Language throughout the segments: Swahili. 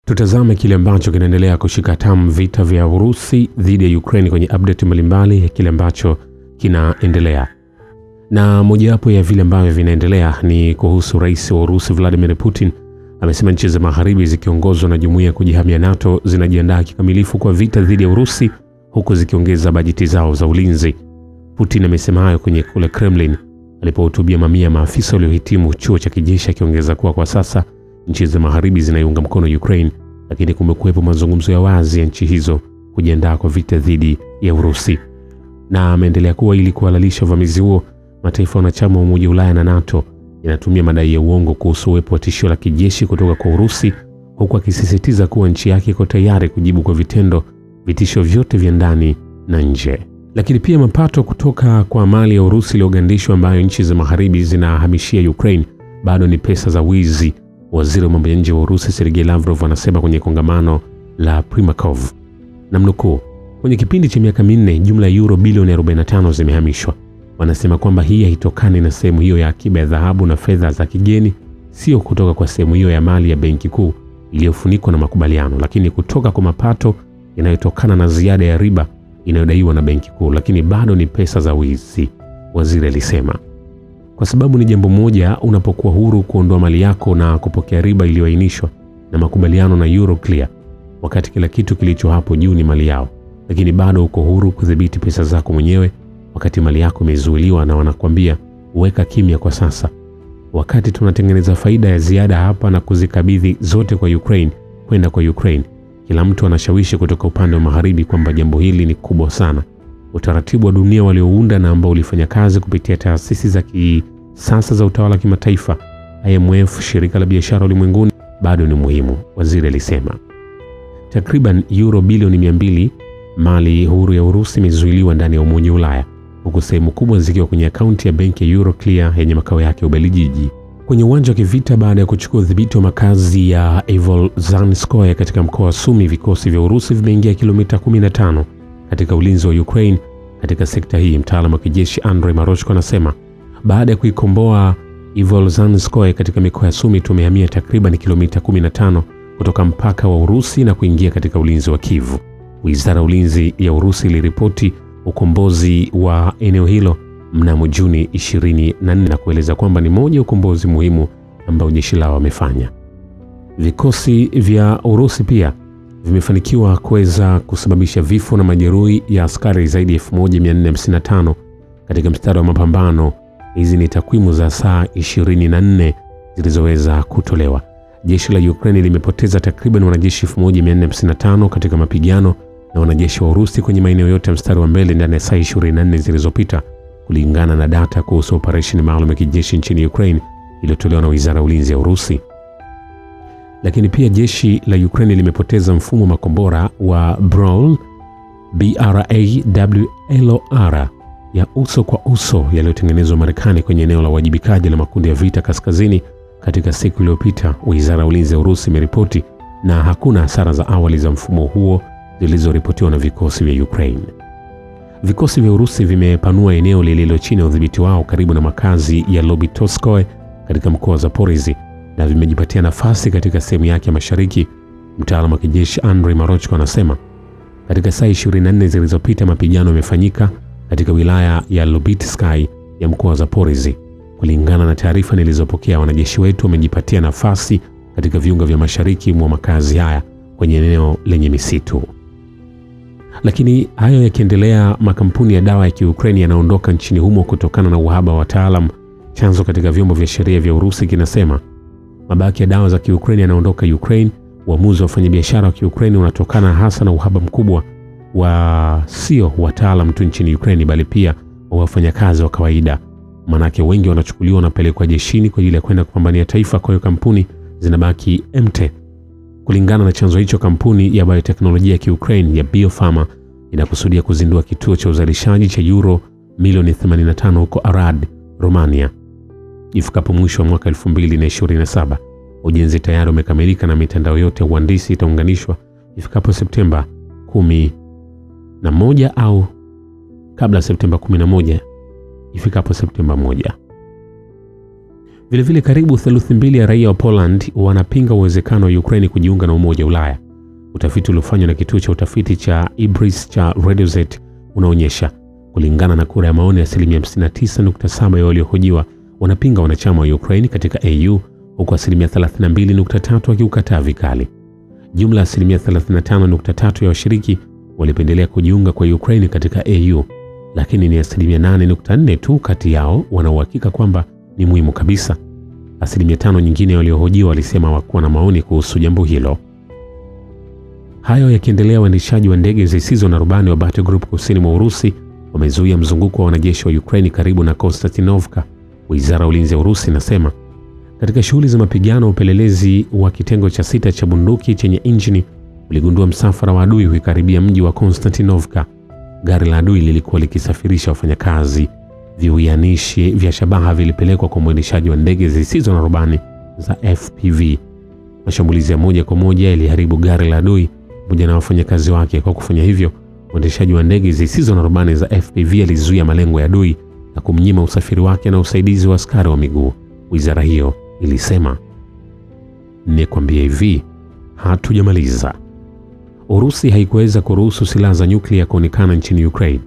Tutazame kile ambacho kinaendelea kushika tamu vita vya Urusi dhidi ya Ukraine kwenye update mbalimbali ya kile ambacho kinaendelea. Na mojawapo ya vile ambavyo vinaendelea ni kuhusu rais wa Urusi Vladimir Putin. Amesema nchi za magharibi zikiongozwa na jumuiya ya kujihamia NATO zinajiandaa kikamilifu kwa vita dhidi ya Urusi, huku zikiongeza bajeti zao za ulinzi. Putin amesema hayo kwenye kule Kremlin alipohutubia mamia ya maafisa waliohitimu chuo cha kijeshi, akiongeza kuwa kwa sasa nchi za magharibi zinaiunga mkono Ukraine, lakini kumekuwepo mazungumzo ya wazi ya nchi hizo kujiandaa kwa vita dhidi ya Urusi. Na ameendelea kuwa ili kuhalalisha uvamizi huo, mataifa wanachama wa Umoja wa Ulaya na NATO yanatumia madai ya uongo kuhusu uwepo wa tishio la kijeshi kutoka kwa Urusi, huku akisisitiza kuwa nchi yake iko tayari kujibu kwa vitendo vitisho vyote vya ndani na nje. Lakini pia mapato kutoka kwa mali ya Urusi iliyogandishwa ambayo nchi za magharibi zinahamishia Ukraine bado ni pesa za wizi. Waziri wa mambo ya nje wa Urusi Sergei Lavrov anasema kwenye kongamano la Primakov, namnukuu, kwenye kipindi cha miaka minne jumla ya euro bilioni 45 zimehamishwa. Wanasema kwamba hii haitokani na sehemu hiyo ya akiba ya dhahabu na fedha za kigeni, sio kutoka kwa sehemu hiyo ya mali ya benki kuu iliyofunikwa na makubaliano, lakini kutoka kwa mapato yanayotokana na ziada ya riba inayodaiwa na benki kuu, lakini bado ni pesa za wizi, waziri alisema. Kwa sababu ni jambo moja unapokuwa huru kuondoa mali yako na kupokea riba iliyoainishwa na makubaliano na Euroclear, wakati kila kitu kilicho hapo juu ni mali yao, lakini bado uko huru kudhibiti pesa zako mwenyewe wakati mali yako imezuiliwa na wanakuambia uweka kimya kwa sasa. Wakati tunatengeneza faida ya ziada hapa na kuzikabidhi zote kwa Ukraine kwenda kwa Ukraine, kila mtu anashawishi kutoka upande wa magharibi kwamba jambo hili ni kubwa sana. Utaratibu wa dunia waliounda na ambao ulifanya kazi kupitia taasisi za kisasa za utawala kimataifa, IMF, shirika la biashara ulimwenguni, bado ni muhimu, waziri alisema. Takriban euro bilioni 200 mali huru ya Urusi imezuiliwa ndani ya Umoja wa Ulaya, huku sehemu kubwa zikiwa kwenye akaunti ya benki ya Euroclear yenye makao yake Ubelgiji. Kwenye uwanja wa kivita, baada ya kuchukua udhibiti wa makazi ya Ivolzhanskoye katika mkoa wa Sumi, vikosi vya Urusi vimeingia kilomita 15 katika ulinzi wa Ukraine katika sekta hii. Mtaalamu wa kijeshi Andrei Marochko anasema, baada ya kuikomboa Ivolzhanskoye katika mikoa ya Sumi, tumehamia takriban kilomita 15 kutoka mpaka wa Urusi na kuingia katika ulinzi wa Kyiv. Wizara ya ulinzi ya Urusi iliripoti ukombozi wa eneo hilo mnamo Juni 24 na kueleza kwamba ni moja ya ukombozi muhimu ambao jeshi lao wamefanya. Vikosi vya Urusi pia vimefanikiwa kuweza kusababisha vifo na majeruhi ya askari zaidi ya 1455 katika mstari wa mapambano. Hizi ni takwimu za saa 24 zilizoweza kutolewa. Jeshi la Ukraine limepoteza takriban wanajeshi 1455 katika mapigano na wanajeshi wa Urusi kwenye maeneo yote ya mstari wa mbele ndani ya saa 24 zilizopita, kulingana na data kuhusu operesheni maalum ya kijeshi nchini Ukraine iliyotolewa na Wizara ya Ulinzi ya Urusi. Lakini pia jeshi la Ukraine limepoteza mfumo wa makombora wa BRAWLR ya uso kwa uso yaliyotengenezwa Marekani kwenye eneo la uwajibikaji la makundi ya vita kaskazini katika siku iliyopita, Wizara ya Ulinzi ya Urusi imeripoti, na hakuna hasara za awali za mfumo huo zilizoripotiwa na vikosi vya Ukraine. Vikosi vya Urusi vimepanua eneo lililo chini ya udhibiti wao karibu na makazi ya Lobitoskoye katika mkoa wa Zaporizhzhia na vimejipatia nafasi katika sehemu yake ya mashariki. Mtaalamu wa kijeshi Andrei Marochko anasema, katika saa 24 zilizopita mapigano yamefanyika katika wilaya ya Lobitskoye ya mkoa wa Zaporizhzhia. Kulingana na taarifa nilizopokea, wanajeshi wetu wamejipatia nafasi katika viunga vya mashariki mwa makazi haya kwenye eneo lenye misitu. Lakini hayo yakiendelea, makampuni ya dawa ya Kiukraini yanaondoka nchini humo kutokana na uhaba wa wataalamu. Chanzo katika vyombo vya sheria vya Urusi kinasema mabaki ya dawa za Kiukraini yanaondoka Ukraine. Uamuzi wa wafanyabiashara wa Kiukraini unatokana hasa na uhaba mkubwa wa sio wataalamu tu nchini Ukraine, bali pia wa wafanyakazi wa kawaida. Manake wengi wanachukuliwa na pelekwa jeshini kwa ajili ya kwenda kupambania taifa, kwa hiyo kampuni zinabaki empty. Kulingana na chanzo hicho, kampuni ya bioteknolojia ya Kiukraine ya Biopharma inakusudia kuzindua kituo cha uzalishaji cha euro milioni 85 huko Arad, Romania ifikapo mwisho wa mwaka 2027. Ujenzi tayari umekamilika na mitandao yote ya uhandisi itaunganishwa ifikapo Septemba 11 au kabla Septemba 11 ifikapo Septemba 1. Vilevile karibu theluthi mbili ya raia wa Poland wanapinga uwezekano wa Ukraine kujiunga na Umoja wa Ulaya. Utafiti uliofanywa na kituo cha utafiti cha Ibris cha Radioset unaonyesha kulingana na kura ya maoni, 59.7% ya waliohojiwa wanapinga wanachama wa Ukraine katika EU, huku 32.3% wakiukataa vikali. Jumla 35.3% ya washiriki walipendelea kujiunga kwa Ukraine katika EU, lakini ni 8.4% tu kati yao wanaohakika kwamba ni muhimu kabisa. 5% nyingine waliohojiwa walisema hawakuwa na maoni kuhusu jambo hilo. Hayo yakiendelea, waendeshaji wa ndege zisizo na rubani wa Batyr kusini mwa Urusi wamezuia mzunguko wa wanajeshi wa Ukraine karibu na Konstantinovka. Wizara ya Ulinzi ya Urusi inasema katika shughuli za mapigano, upelelezi wa kitengo cha 6 cha bunduki chenye injini uligundua msafara wa adui ukikaribia mji wa Konstantinovka. Gari la adui lilikuwa likisafirisha wafanyakazi. Viwianishi vya shabaha vilipelekwa kwa mwendeshaji wa ndege zisizo na rubani za FPV. Mashambulizi ya moja kwa moja yaliharibu gari la adui pamoja na wafanyakazi wake. Kwa kufanya hivyo, mwendeshaji wa ndege zisizo na rubani za FPV alizuia malengo ya adui na kumnyima usafiri wake na usaidizi wa askari wa miguu. Wizara hiyo ilisema, "Nikwambia hivi, hatujamaliza." Urusi haikuweza kuruhusu silaha za nyuklia kuonekana nchini Ukraine.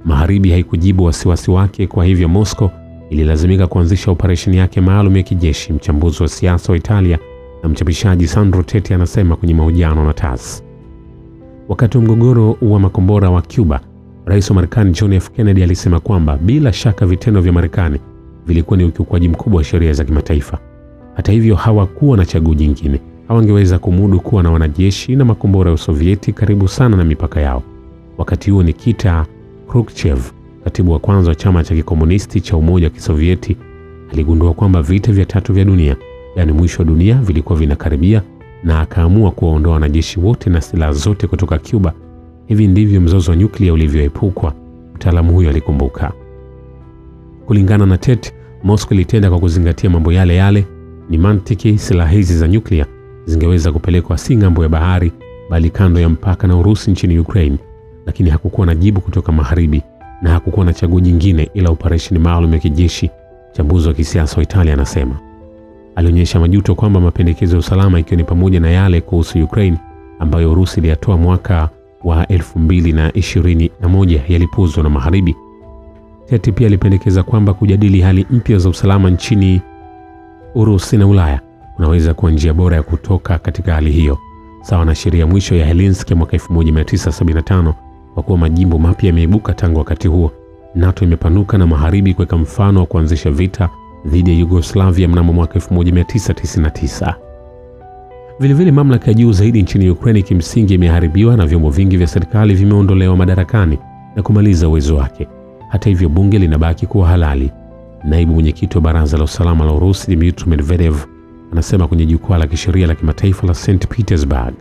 Magharibi haikujibu wasiwasi wake, kwa hivyo Moscow ililazimika kuanzisha operesheni yake maalum ya kijeshi. Mchambuzi wa siasa wa Italia na mchapishaji Sandro Tetti anasema kwenye mahojiano na TASS. Wakati wa mgogoro wa makombora wa Cuba, Rais wa Marekani John F. Kennedy alisema kwamba bila shaka vitendo vya Marekani vilikuwa ni ukiukwaji mkubwa wa sheria za kimataifa. Hata hivyo, hawakuwa na chaguo jingine. Hawangeweza kumudu kuwa na wanajeshi na makombora ya Sovieti karibu sana na mipaka yao. Wakati huo Nikita Khrushchev, katibu wa kwanza wa chama cha kikomunisti cha Umoja wa Kisovieti, aligundua kwamba vita vya tatu vya dunia, yaani mwisho wa dunia, vilikuwa vinakaribia na akaamua kuwaondoa wanajeshi wote na silaha zote kutoka Cuba. Hivi ndivyo mzozo wa nyuklia ulivyoepukwa, mtaalamu huyo alikumbuka. Kulingana na Tet, Moscow ilitenda kwa kuzingatia mambo yale yale. Ni mantiki silaha hizi za nyuklia zingeweza kupelekwa si ng'ambo ya bahari, bali kando ya mpaka na Urusi nchini Ukraine, lakini hakukuwa na jibu kutoka magharibi na hakukuwa na chaguo jingine ila operesheni maalum ya kijeshi. Mchambuzi wa kisiasa wa Italia anasema alionyesha majuto kwamba mapendekezo ya usalama, ikiwa ni pamoja na yale kuhusu Ukraine ambayo Urusi iliyatoa mwaka wa 2021, yalipuzwa na magharibi. Teti pia alipendekeza kwamba kujadili hali mpya za usalama nchini Urusi na Ulaya unaweza kuwa njia bora ya kutoka katika hali hiyo, sawa na sheria mwisho ya Helsinki mwaka 1975. Kwa kuwa majimbo mapya yameibuka tangu wakati huo, NATO imepanuka na magharibi kuweka mfano wa kuanzisha vita dhidi ya Yugoslavia mnamo mwaka 1999. Vilevile mamlaka ya juu zaidi nchini Ukraine kimsingi imeharibiwa na vyombo vingi vya serikali vimeondolewa madarakani na kumaliza uwezo wake. Hata hivyo, bunge linabaki kuwa halali. Naibu mwenyekiti wa Baraza la Usalama la Urusi Dmitry Medvedev anasema kwenye jukwaa la kisheria la kimataifa la St. Petersburg.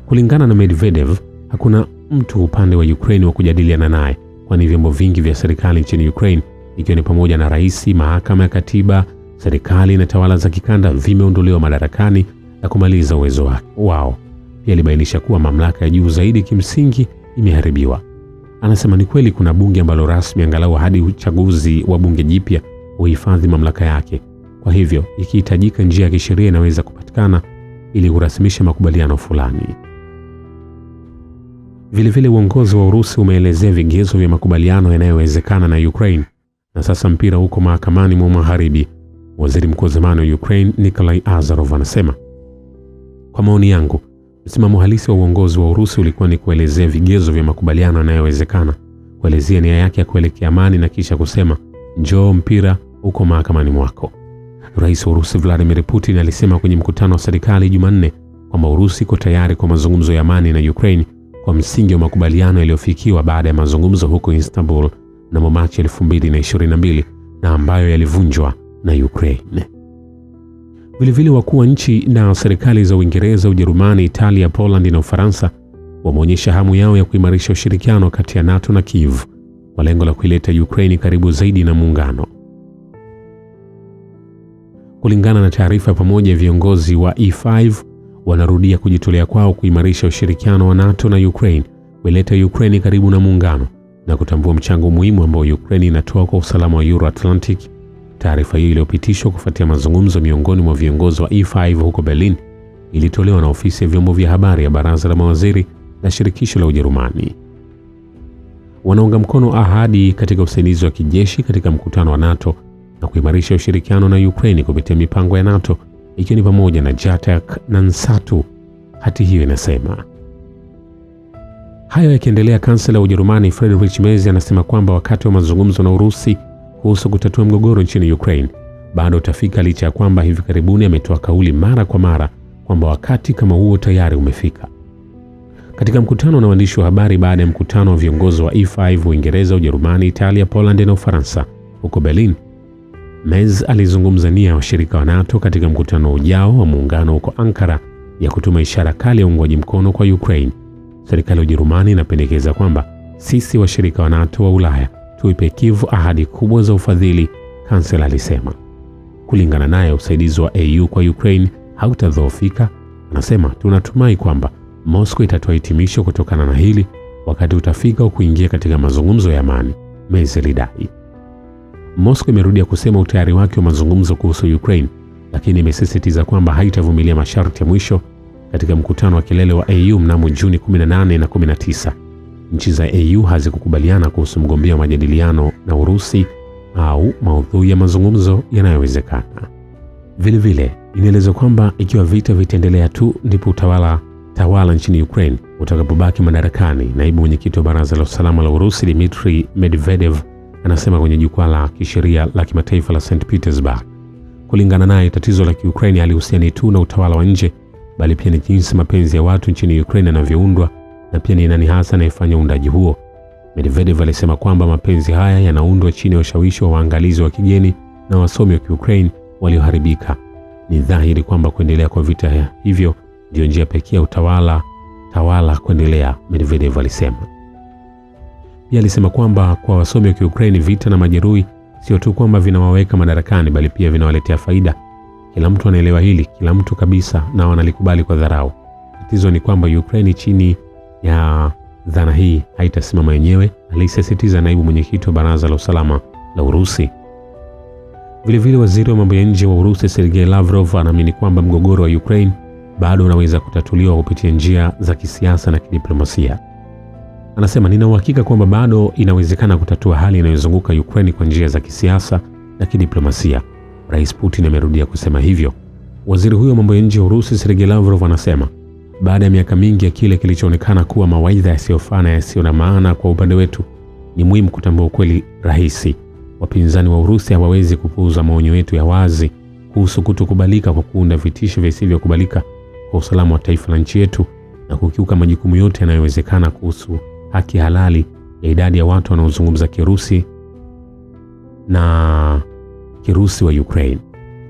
Kulingana na Medvedev, hakuna mtu upande wa Ukraine wa kujadiliana naye, kwani vyombo vingi vya serikali nchini Ukraine, ikiwa ni pamoja na rais, mahakama ya katiba, serikali na tawala za kikanda, vimeondolewa madarakani na kumaliza uwezo wao. Pia alibainisha kuwa mamlaka ya juu zaidi kimsingi imeharibiwa. Anasema ni kweli kuna bunge ambalo rasmi angalau hadi uchaguzi wa bunge jipya uhifadhi mamlaka yake. Kwa hivyo, ikihitajika njia ya kisheria inaweza kupatikana ili kurasimisha makubaliano fulani. Vilevile uongozi wa Urusi umeelezea vigezo vya makubaliano yanayowezekana na Ukraine, na sasa mpira uko mahakamani mwa magharibi. Waziri mkuu wa zamani wa Ukraine Nikolai Azarov anasema, "Kwa maoni yangu, msimamo halisi wa uongozi wa Urusi ulikuwa ni kuelezea vigezo vya makubaliano yanayowezekana, kuelezea nia yake ya kuelekea amani na kisha kusema, njoo, mpira uko mahakamani mwako." Rais wa Urusi Vladimir Putin alisema kwenye mkutano wa serikali Jumanne kwamba Urusi iko tayari kwa mazungumzo ya amani na Ukraine kwa msingi wa makubaliano yaliyofikiwa baada ya mazungumzo huko Istanbul mnamo Machi 2022 na ambayo yalivunjwa na Ukraine. Vilevile wakuu wa nchi na serikali za Uingereza, Ujerumani, Italia, Poland na Ufaransa wameonyesha hamu yao ya kuimarisha ushirikiano kati ya NATO na Kiev kwa lengo la kuileta Ukraine karibu zaidi na muungano. Kulingana na taarifa pamoja, viongozi wa E5 wanarudia kujitolea kwao kuimarisha ushirikiano wa NATO na Ukraine, kuileta Ukraine karibu na muungano na kutambua mchango muhimu ambao Ukraine inatoa kwa usalama wa Euro-Atlantic. Taarifa hiyo iliyopitishwa kufuatia mazungumzo miongoni mwa viongozi wa E5 huko Berlin ilitolewa na ofisi ya vyombo vya habari ya baraza la mawaziri la shirikisho la Ujerumani. Wanaunga mkono ahadi katika usaidizi wa kijeshi katika mkutano wa NATO na kuimarisha ushirikiano na Ukraine kupitia mipango ya NATO ikiwa ni pamoja na JATAC na NSATU, hati hiyo inasema. Hayo yakiendelea, kansela wa Ujerumani Friedrich Merz anasema kwamba wakati wa mazungumzo na Urusi kuhusu kutatua mgogoro nchini Ukraine bado utafika, licha ya kwamba hivi karibuni ametoa kauli mara kwa mara kwamba wakati kama huo tayari umefika. Katika mkutano na waandishi wa habari baada ya mkutano wa viongozi wa E5 Uingereza, Ujerumani, Italia, Poland na Ufaransa huko Berlin, Merz alizungumza nia ya washirika wa NATO katika mkutano ujao wa muungano huko Ankara ya kutuma ishara kali ya uungwaji mkono kwa Ukraine. Serikali ya Ujerumani inapendekeza kwamba sisi washirika wa NATO wa Ulaya tuipe Kiev ahadi kubwa za ufadhili, kansela alisema. Kulingana naye, usaidizi wa EU kwa Ukraine hautadhoofika. Anasema tunatumai kwamba Moscow itatoa hitimisho kutokana na hili wakati utafika kuingia katika mazungumzo ya amani, Merz alidai. Moscow imerudia kusema utayari wake wa mazungumzo kuhusu Ukraine, lakini imesisitiza kwamba haitavumilia masharti ya mwisho katika mkutano wa kilele wa EU mnamo Juni 18 na 19. Nchi za EU hazikukubaliana kuhusu mgombea wa majadiliano na Urusi au maudhui ya mazungumzo yanayowezekana. Vilevile inaelezwa kwamba ikiwa vita vitaendelea tu ndipo tawala nchini Ukraine utakapobaki madarakani. Naibu mwenyekiti wa Baraza la Usalama la Urusi Dmitry Medvedev anasema kwenye jukwaa la kisheria la kimataifa la St. Petersburg. Kulingana naye, tatizo la Ukraine halihusiani tu na utawala wa nje, bali pia ni jinsi mapenzi ya watu nchini Ukraine yanavyoundwa na pia ni nani hasa anayefanya uundaji huo. Medvedev alisema kwamba mapenzi haya yanaundwa chini ya ushawishi wa waangalizi wa kigeni na wasomi wa Ukraine walioharibika. Ni dhahiri kwamba kuendelea kwa vita hivyo ndio njia pekee ya utawala kuendelea, Medvedev alisema. Pia alisema kwamba kwa wasomi wa Ukraine vita na majeruhi sio tu kwamba vinawaweka madarakani, bali pia vinawaletea faida. Kila mtu anaelewa hili, kila mtu kabisa, na wanalikubali kwa dharau. Tatizo ni kwamba Ukraine chini ya dhana hii haitasimama yenyewe, alisisitiza naibu mwenyekiti wa Baraza la Usalama la Urusi. Vilevile waziri wa mambo ya nje wa Urusi Sergei Lavrov anaamini kwamba mgogoro wa Ukraine bado unaweza kutatuliwa kupitia njia za kisiasa na kidiplomasia. Anasema, nina uhakika kwamba bado inawezekana kutatua hali inayozunguka Ukraine kwa njia za kisiasa na kidiplomasia. Rais Putin amerudia kusema hivyo. Waziri huyo wa mambo ya nje wa Urusi Sergei Lavrov anasema, baada ya miaka mingi ya kile kilichoonekana kuwa mawaidha yasiyofaa na yasiyo na maana kwa upande wetu, ni muhimu kutambua ukweli rahisi. Wapinzani wa Urusi hawawezi kupuuza maonyo yetu ya wazi kuhusu kutokubalika kwa kuunda vitisho visivyokubalika kwa usalama wa taifa la nchi yetu na kukiuka majukumu yote yanayowezekana kuhusu haki halali ya idadi ya watu wanaozungumza Kirusi na Kirusi wa Ukraine,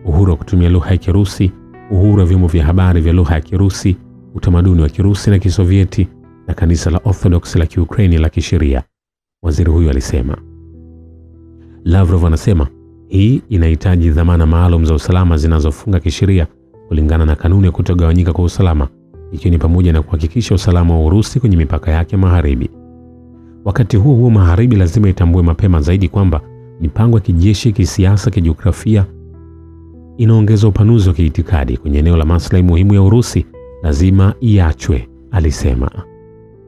uhuru wa kutumia lugha ya Kirusi, uhuru wa vyombo vya habari vya lugha ya Kirusi, utamaduni wa Kirusi na Kisovieti na kanisa la Orthodox la Kiukraini la kisheria, waziri huyu alisema. Lavrov anasema hii inahitaji dhamana maalum za usalama zinazofunga kisheria kulingana na kanuni ya kutogawanyika kwa usalama, ikiwa ni pamoja na kuhakikisha usalama wa Urusi kwenye mipaka yake magharibi. Wakati huo huo, magharibi lazima itambue mapema zaidi kwamba mipango ya kijeshi, kisiasa, kijiografia inaongeza upanuzi wa kiitikadi kwenye eneo la maslahi muhimu ya Urusi, lazima iachwe, alisema.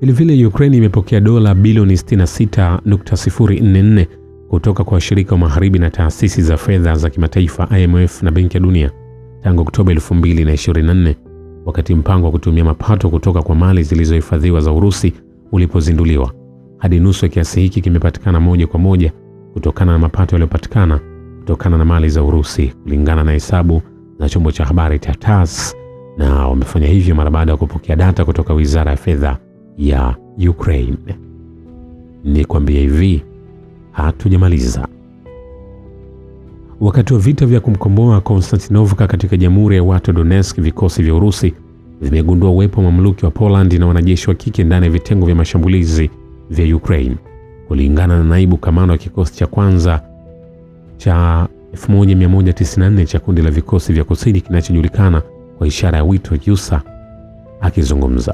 Vilevile Ukraine imepokea dola bilioni 66.044 kutoka kwa washirika wa magharibi na taasisi za fedha za kimataifa IMF na Benki ya Dunia tangu Oktoba 2024, wakati mpango wa kutumia mapato kutoka kwa mali zilizohifadhiwa za Urusi ulipozinduliwa. Hadi nusu ya kiasi hiki kimepatikana moja kwa moja kutokana na mapato yaliyopatikana kutokana na mali za Urusi, kulingana na hesabu za chombo cha habari cha TASS, na wamefanya hivyo mara baada ya kupokea data kutoka Wizara ya Fedha ya Ukraine. Ni kwambia hivi, hatujamaliza. Wakati wa vita vya kumkomboa Konstantinovka katika Jamhuri ya Watu Donetsk, vikosi vya Urusi vimegundua uwepo wa mamluki wa Poland na wanajeshi wa kike ndani ya vitengo vya mashambulizi vya Ukraine. Kulingana na naibu kamanda wa kikosi cha kwanza cha 1194 cha kundi la vikosi vya kusini kinachojulikana kwa ishara ya wito Yusa, akizungumza,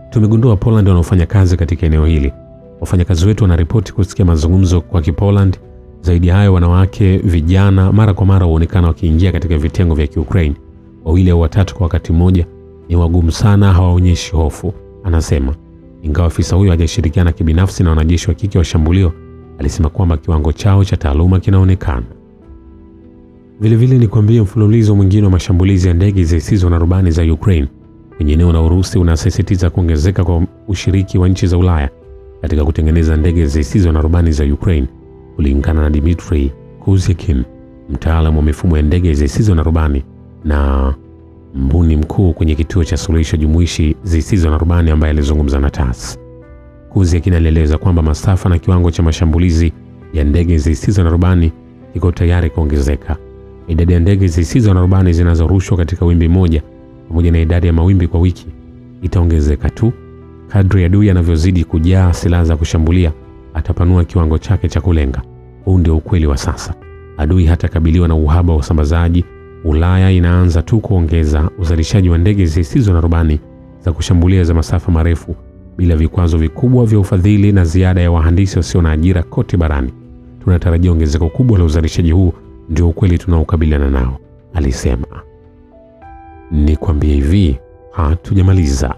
tumegundua Poland wanaofanya kazi katika eneo hili. Wafanyakazi wetu wanaripoti kusikia mazungumzo kwa Kipoland Zaidi ya hayo, wanawake vijana mara kwa mara huonekana wakiingia katika vitengo vya Ukraine. Wawili au watatu kwa wakati mmoja, ni wagumu sana, hawaonyeshi hofu, anasema. Ingawa afisa huyo hajashirikiana kibinafsi na wanajeshi wa kike wa shambulio, alisema kwamba kiwango chao cha taaluma kinaonekana. Vilevile ni kuambia mfululizo mwingine wa mashambulizi ya ndege zisizo na rubani za Ukraine kwenye eneo la Urusi unasisitiza kuongezeka kwa ushiriki wa nchi za Ulaya katika kutengeneza ndege zisizo na rubani za Ukraine, kulingana na Dmitry Kuzyakin, mtaalamu wa mifumo ya ndege zisizo na rubani na mbuni mkuu kwenye kituo cha suluhisho jumuishi zisizo na rubani, ambaye alizungumza na TASS. Kuzyakin alieleza kwamba masafa na kiwango cha mashambulizi ya ndege zisizo na rubani iko tayari kuongezeka. Idadi ya ndege zisizo na rubani zinazorushwa katika wimbi moja pamoja na idadi ya mawimbi kwa wiki itaongezeka tu kadri adui anavyozidi kujaa silaha za kushambulia. Atapanua kiwango chake cha kulenga. Huu ndio ukweli wa sasa. Adui hatakabiliwa na uhaba wa usambazaji. Ulaya inaanza tu kuongeza uzalishaji wa ndege zisizo na rubani za kushambulia za masafa marefu bila vikwazo vikubwa vya ufadhili na ziada ya wahandisi wasio na ajira kote barani. Tunatarajia ongezeko kubwa la uzalishaji huu, ndio ukweli tunaokabiliana nao, alisema. Ni kwambie hivi, hatujamaliza.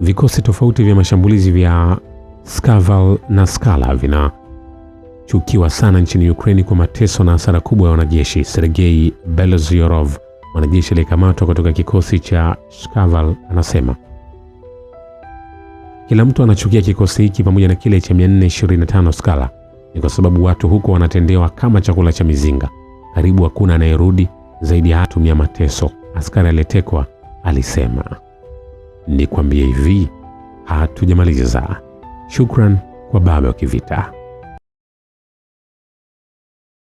Vikosi tofauti vya mashambulizi vya Skaval na Skala vinachukiwa sana nchini Ukraine kwa mateso na hasara kubwa ya wanajeshi. Sergei Belozyorov, mwanajeshi aliyekamatwa kutoka kikosi cha Skaval, anasema kila mtu anachukia kikosi hiki pamoja na kile cha 425 Skala. Ni kwa sababu watu huko wanatendewa kama chakula cha mizinga. Karibu hakuna anayerudi, zaidi ya hatumia mateso. Askari aliyetekwa alisema. Ni kwambie hivi, hatujamaliza. Shukran kwa Baba wa Kivita.